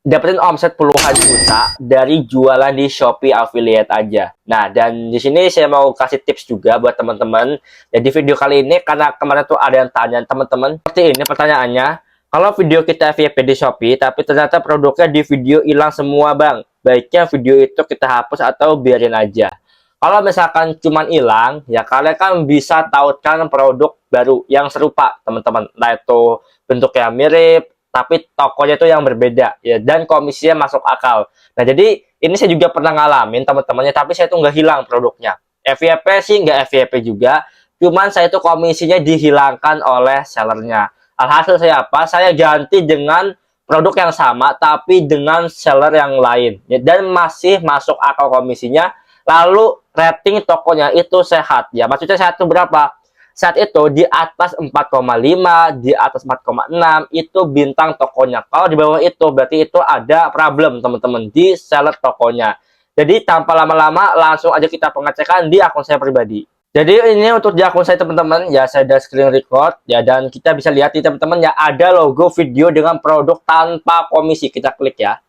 dapetin omset puluhan juta dari jualan di Shopee affiliate aja. Nah, dan di sini saya mau kasih tips juga buat teman-teman. Jadi video kali ini karena kemarin tuh ada yang tanya teman-teman seperti ini pertanyaannya. Kalau video kita FYP di Shopee tapi ternyata produknya di video hilang semua, Bang. Baiknya video itu kita hapus atau biarin aja. Kalau misalkan cuman hilang, ya kalian kan bisa tautkan produk baru yang serupa, teman-teman. Nah, itu bentuknya mirip, tapi tokonya itu yang berbeda, ya, dan komisinya masuk akal. Nah, jadi ini saya juga pernah ngalamin, teman-temannya, tapi saya tuh nggak hilang produknya. FYP sih nggak FYP juga, cuman saya tuh komisinya dihilangkan oleh sellernya. Alhasil saya apa? Saya ganti dengan produk yang sama, tapi dengan seller yang lain, ya, dan masih masuk akal komisinya. Lalu rating tokonya itu sehat, ya. Maksudnya sehat itu berapa? Saat itu di atas 4,5, di atas 4,6 itu bintang tokonya. Kalau di bawah itu berarti itu ada problem, teman-teman, di seller tokonya. Jadi tanpa lama-lama langsung aja kita pengecekan di akun saya pribadi. Jadi ini untuk di akun saya, teman-teman, ya, saya ada screen record, ya, dan kita bisa lihat di teman-teman ya ada logo video dengan produk tanpa komisi. Kita klik ya.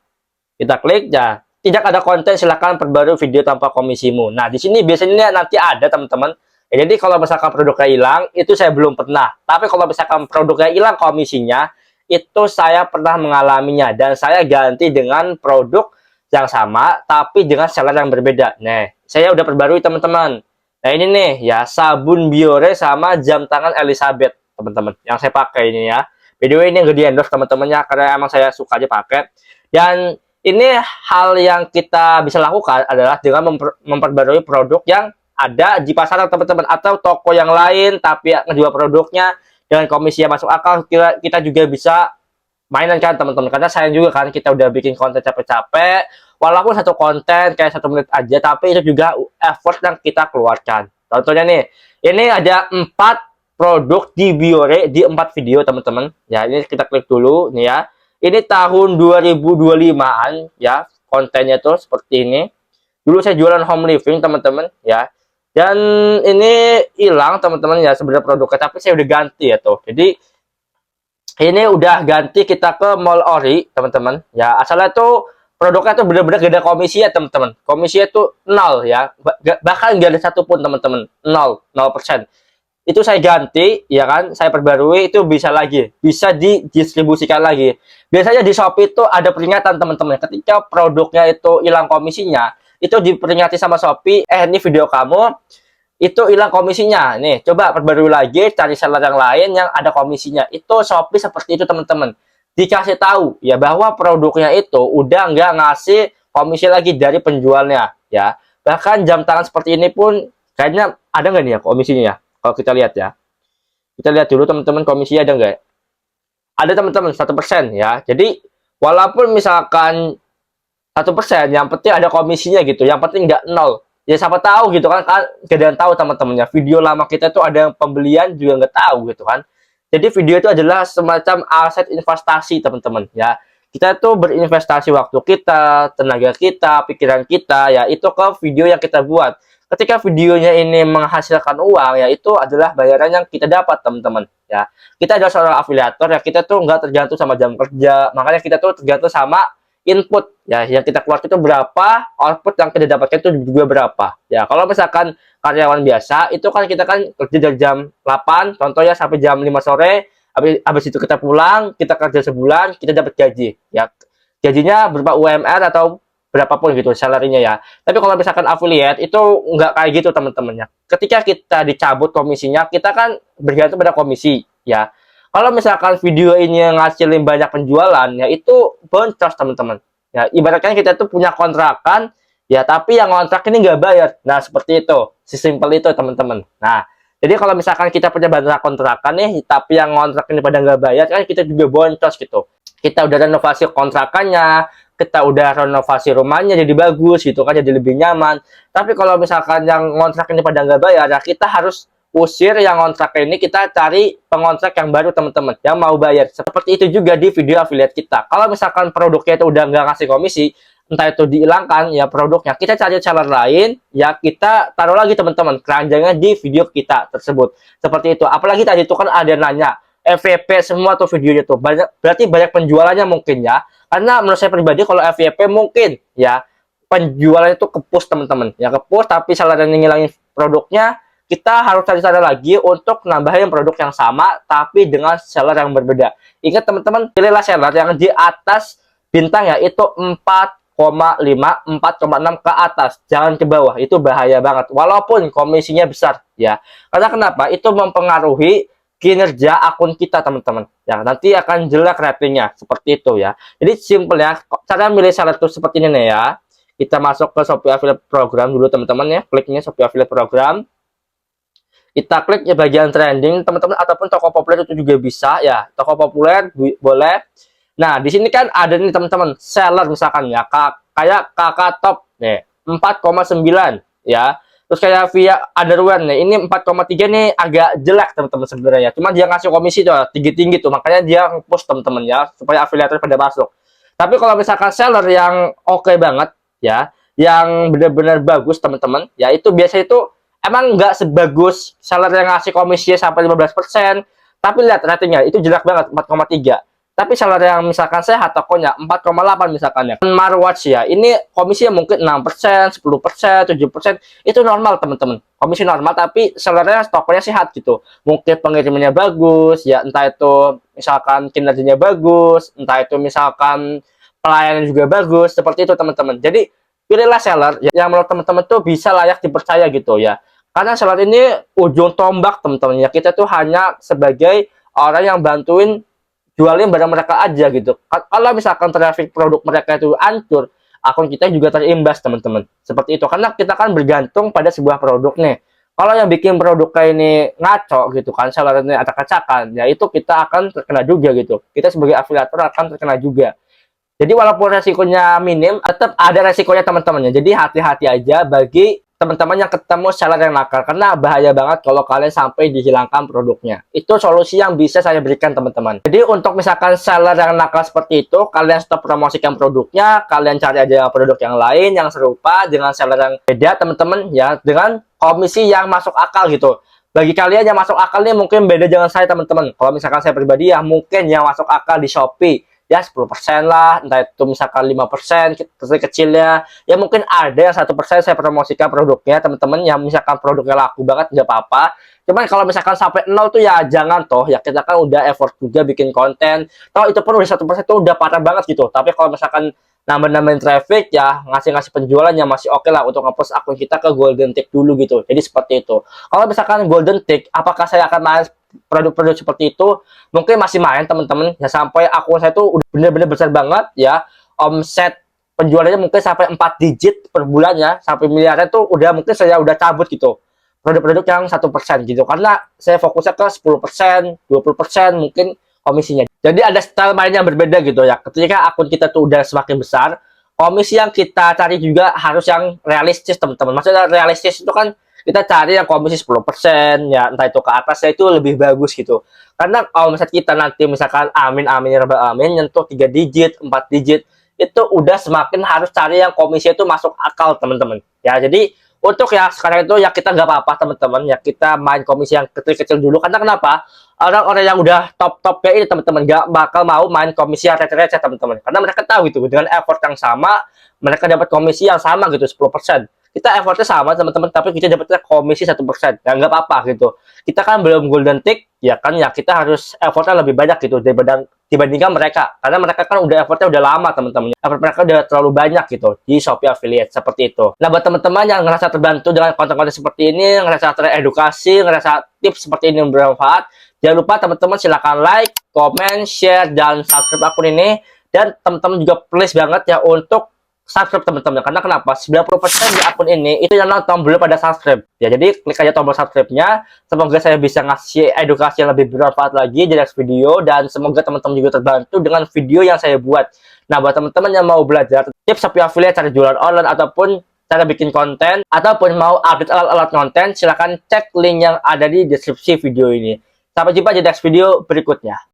Kita klik ya. Tidak ada konten, silahkan perbarui video tanpa komisimu. Nah, di sini biasanya nanti ada, teman-teman. Ya, jadi kalau misalkan produknya hilang, itu saya belum pernah. Tapi kalau misalkan produknya hilang komisinya, itu saya pernah mengalaminya. Dan saya ganti dengan produk yang sama, tapi dengan seller yang berbeda. Nah, saya udah perbarui, teman-teman. Nah, ini nih, ya, sabun Biore sama jam tangan Elizabeth, teman-teman. Yang saya pakai ini ya. By the way, ini nggak di-endorse, teman-temannya, karena emang saya suka aja pakai. Dan ini hal yang kita bisa lakukan adalah dengan memperbarui produk yang ada di pasaran, teman-teman, atau toko yang lain tapi ngejual produknya dengan komisi yang masuk akal. Kita juga bisa mainan kan, teman-teman, karena saya juga kan kita udah bikin konten capek-capek, walaupun satu konten kayak 1 menit aja, tapi itu juga effort yang kita keluarkan. Contohnya nih, ini ada 4 produk di Biore di 4 video, teman-teman. Ya, ini kita klik dulu nih ya. Ini tahun 2025-an ya, kontennya tuh seperti ini. Dulu saya jualan home living, teman-teman, ya. Dan ini hilang, teman-teman, ya, sebenarnya produknya, tapi saya udah ganti ya tuh. Jadi ini udah ganti, kita ke Mall Ori, teman-teman. Ya, asalnya tuh produknya tuh bener-bener gak ada komisi ya, teman-teman. Komisinya tuh 0 ya. Bahkan gak ada satupun, teman-teman. 0%. Itu saya ganti, ya kan, saya perbarui, itu bisa lagi, bisa didistribusikan lagi. Biasanya di Shopee itu ada peringatan, teman-teman, ketika produknya itu hilang komisinya, itu diperingati sama Shopee, ini video kamu itu hilang komisinya, nih, coba perbarui lagi, cari seller yang lain yang ada komisinya. Itu Shopee seperti itu, teman-teman, dikasih tahu ya bahwa produknya itu udah nggak ngasih komisi lagi dari penjualnya, ya. Bahkan jam tangan seperti ini pun kayaknya ada nggak nih ya komisinya ya? Kalau kita lihat ya, kita lihat dulu, teman-teman, komisi ada nggak? Ada, teman-teman, 1% ya. Jadi walaupun misalkan 1%, yang penting ada komisinya gitu. Yang penting nggak 0. Ya siapa tahu gitu kan, gak ada yang tahu, teman-temannya. Video lama kita tuh ada yang pembelian juga nggak tahu gitu kan. Jadi video itu adalah semacam aset investasi, teman-teman, ya. Kita tuh berinvestasi waktu kita, tenaga kita, pikiran kita, ya, itu ke video yang kita buat. Ketika videonya ini menghasilkan uang, ya, itu adalah bayaran yang kita dapat, teman-teman, ya. Kita adalah seorang afiliator, ya, kita tuh nggak tergantung sama jam kerja, makanya kita tuh tergantung sama input, ya, yang kita keluar itu berapa, output yang kita dapatkan itu juga berapa, ya. Kalau misalkan karyawan biasa, itu kan kita kan kerja dari jam 8, contohnya sampai jam 5 sore, habis itu kita pulang, kita kerja sebulan, kita dapat gaji, ya. Gajinya berupa UMR atau berapapun gitu salary-nya ya. Tapi kalau misalkan affiliate itu nggak kayak gitu, teman-temannya. Ketika kita dicabut komisinya, kita kan bergantung pada komisi ya. Kalau misalkan video ini ngasilin banyak penjualan, ya, itu boncos, teman-teman. Ya, ibaratnya kita tuh punya kontrakan, ya, tapi yang kontrak ini nggak bayar. Nah, seperti itu, sesimpel itu, teman-teman. Nah, jadi kalau misalkan kita punya banyak kontrakan nih, tapi yang kontrak ini pada nggak bayar, kan kita juga boncos gitu. Kita udah renovasi kontrakannya, kita udah renovasi rumahnya jadi bagus gitu kan, jadi lebih nyaman. Tapi kalau misalkan yang ngontrak ini pada nggak bayar, ya, kita harus usir yang ngontrak ini, kita cari pengontrak yang baru, teman-teman, yang mau bayar. Seperti itu juga di video affiliate kita. Kalau misalkan produknya itu udah nggak ngasih komisi, entah itu dihilangkan ya produknya, kita cari seller lain, ya, kita taruh lagi, teman-teman, keranjangnya di video kita tersebut. Seperti itu. Apalagi tadi itu kan ada yang nanya, FYP semua tuh videonya tuh. Berarti banyak penjualannya mungkin ya. Karena menurut saya pribadi kalau FYP mungkin ya penjualannya itu ke-push teman-teman. Ya ke-push tapi salah dan ngilangin produknya, kita harus cari cara lagi untuk nambahin produk yang sama tapi dengan seller yang berbeda. Ingat teman-teman, pilihlah seller yang di atas bintang ya, itu 4,5, 4,6 ke atas, jangan ke bawah, itu bahaya banget walaupun komisinya besar ya. Karena kenapa? Itu mempengaruhi kinerja akun kita teman-teman ya, nanti akan jelek ratingnya seperti itu ya. Jadi simple ya, cara milih seller itu seperti ini nih ya. Kita masuk ke Shopee Affiliate Program dulu teman-teman ya, kliknya Shopee Affiliate Program. Kita klik ya bagian trending teman-teman, ataupun toko populer itu juga bisa ya, toko populer boleh. Nah di sini kan ada nih teman-teman seller misalkan ya, kayak kakak top nih 4,9 ya, terus kayak via underwear nih ini 4,3 nih, agak jelek teman-teman sebenarnya, cuma dia ngasih komisi tuh tinggi-tinggi tuh, makanya dia nge-push teman-teman ya supaya afiliator pada masuk. Tapi kalau misalkan seller yang oke banget ya, yang benar-benar bagus teman-teman ya, itu biasa itu emang nggak sebagus seller yang ngasih komisi sampai 15%, tapi lihat ratingnya itu jelek banget 4,3. Tapi seller yang misalkan sehat tokonya 4,8 misalkan ya, Marwatch ya, ini komisinya mungkin 6%, 10%, 7%, itu normal teman-teman, komisi normal tapi sellernya tokonya sehat gitu, mungkin pengirimannya bagus ya, entah itu misalkan kinerjanya bagus, entah itu misalkan pelayanan juga bagus, seperti itu teman-teman. Jadi pilihlah seller yang menurut teman-teman tuh bisa layak dipercaya gitu ya, karena seller ini ujung tombak teman-teman ya, kita tuh hanya sebagai orang yang bantuin jualin barang mereka aja gitu. Kalau misalkan traffic produk mereka itu hancur, akun kita juga terimbas teman-teman. Seperti itu, karena kita kan bergantung pada sebuah produk nih. Kalau yang bikin produk kayak ini ngaco gitu kan, sellernya acak-acakan, ya itu kita akan terkena juga gitu. Kita sebagai afiliator akan terkena juga. Jadi walaupun resikonya minim, tetap ada resikonya teman-teman ya. Jadi hati-hati aja bagi teman-teman yang ketemu seller yang nakal, karena bahaya banget kalau kalian sampai dihilangkan produknya. Itu solusi yang bisa saya berikan teman-teman. Jadi untuk misalkan seller yang nakal seperti itu, kalian stop promosikan produknya, kalian cari aja produk yang lain yang serupa dengan seller yang beda teman-teman ya, dengan komisi yang masuk akal gitu. Bagi kalian yang masuk akal nih mungkin beda dengan saya teman-teman. Kalau misalkan saya pribadi ya, mungkin yang masuk akal di Shopee ya 10% lah, entah itu misalkan 5% kecilnya ya, mungkin ada yang 1% saya promosikan produknya teman-teman, yang misalkan produknya laku banget nggak apa-apa. Cuman kalau misalkan sampai 0 tuh ya jangan, toh ya kita kan udah effort juga bikin konten, toh itu pun udah 1% tuh udah parah banget gitu. Tapi kalau misalkan nambah-nambahin traffic ya, ngasih-ngasih penjualan ya masih oke lah untuk nge-post akun kita ke golden tick dulu gitu. Jadi seperti itu. Kalau misalkan golden tick, apakah saya akan main produk-produk seperti itu? Mungkin masih main teman-teman ya, sampai akun saya tuh udah bener-bener besar banget ya, omset penjualannya mungkin sampai 4 digit per bulannya, sampai miliaran tuh udah mungkin saya udah cabut gitu produk-produk yang 1% gitu, karena saya fokusnya ke 10%, 20% mungkin komisinya. Jadi ada style main yang berbeda gitu ya. Ketika akun kita tuh udah semakin besar, komisi yang kita cari juga harus yang realistis teman-teman. Maksudnya realistis itu kan kita cari yang komisi 10% ya, entah itu ke atasnya itu lebih bagus gitu. Karena kalau misalnya kita nanti misalkan amin ya rabbal alamin nyentuh 3 digit, 4 digit, itu udah semakin harus cari yang komisi itu masuk akal teman-teman. Ya, jadi untuk ya sekarang itu ya kita nggak apa-apa teman-teman ya, kita main komisi yang kecil-kecil dulu. Karena kenapa? Orang-orang yang udah top-top kayak ini teman-teman nggak bakal mau main komisi yang receh-receh teman-teman, karena mereka tahu gitu dengan effort yang sama mereka dapat komisi yang sama gitu 10%. Kita effortnya sama teman-teman, tapi kita dapatnya komisi 1%. Ya nggak apa-apa gitu, kita kan belum golden tick ya kan, ya kita harus effortnya lebih banyak gitu dibandingkan mereka, karena mereka kan udah effortnya udah lama teman-teman, effort mereka udah terlalu banyak gitu di Shopee Affiliate seperti itu. Nah buat teman-teman yang ngerasa terbantu dengan konten-konten seperti ini, ngerasa teredukasi, ngerasa tips seperti ini bermanfaat, jangan lupa teman-teman silahkan like, comment, share, dan subscribe akun ini. Dan teman-teman juga please banget ya untuk subscribe teman-teman, karena kenapa? 90% di akun ini itu yang nonton belum pada subscribe ya, jadi klik aja tombol subscribe-nya. Semoga saya bisa ngasih edukasi yang lebih bermanfaat lagi di next video, dan semoga teman-teman juga terbantu dengan video yang saya buat. Nah buat teman-teman yang mau belajar tips Shopee Affiliate, cara jualan online, ataupun cara bikin konten, ataupun mau update alat-alat konten, silahkan cek link yang ada di deskripsi video ini. Sampai jumpa di next video berikutnya.